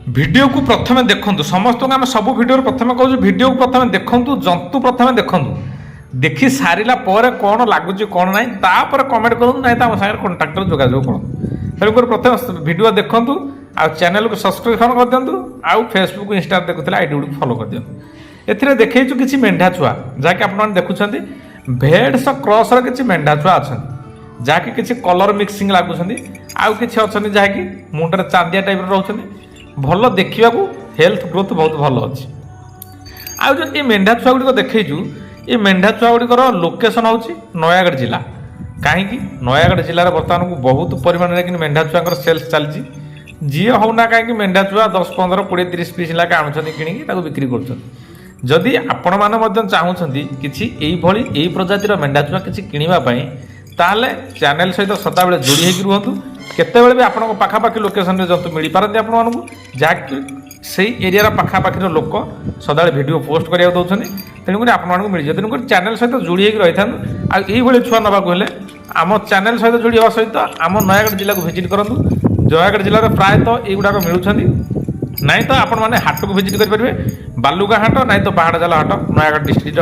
video को प्रथम देखूँ समस्त आम सब भिडियो प्रथम कहूँ भिडियो को प्रथम देखूँ जंतु प्रथम देखूँ देखी सारा पर कौन लगुच कौन ना तापर कमेंट करूँ ना आम सागर कंटाक्टर जोगाजोग करूँ तेणुकर प्रथम भिडियो देखूँ आ चैनल को सब्सक्रिप्शन कर दिंतु आउ फेसबुक इंस्टा देखुले आईडी गुड़ फॉलो कर दिंतु एथिरे देखैछु किछि मेंढा छुआ जाके आपन देखुछन्ती भेड्स क्रॉस र किछि मेंढा छुआ अछन जाके किछि कलर मिक्सिंग लागुछन्ती आउ किछि अछन्ती जाके मुंडरे चांदिया टाइप र रहउछन्ती भलो देखिबा को हेल्थ ग्रोथ बहुत भलो अछि आउ जो ए मेंढा छुआ गुडी को देखैछु ए मेंढा छुआ गुडी को लोकेशन होछि नयागढ़ जिला काहे कि नयागढ़ जिल्ला रे वर्तमान को बहुत परिमाण रे कि मेंढा छुआ कर सेल्स चलछि जी होना कहीं मेंढा छुआ 10 15 20 30 पीस लागे आणुछन्ती किनिकी बिक्री करछन्ती जदि आपण माने चाहूछन्ती किछि एई भली एई प्रजातिर मेंढा छुआ किछि किनिबा पई ताले चैनल सहित सदा बेले जोड़ी हेकि रुहंतु केतेबेले भी आपन पाखापाखि लोकेशन रे जंतु मिली पारନ୍ତି आपण मानकु जाकि सेई एरिया रा पाखापाखि लोक सदा वीडियो पोस्ट करिया दउछन्ती तेणुकर आपण मानकु मिल जाय तेणुकर चैनल सहित जोड़ी हेकि रहिथान आ एई भली छुआ नबा कहले आम चैनल सहित जोड़ी हेबा सहित आम नयागढ़ जिला को विजिट करंतु नयागढ़ जिले में प्रायतः युवा मिलूँ ना तो आपण मैंने हाट को विजिट करेंगे बालुगा हाट ना तो पहाड़ जाला हाट नयागढ़ डिस्ट्रिक्ट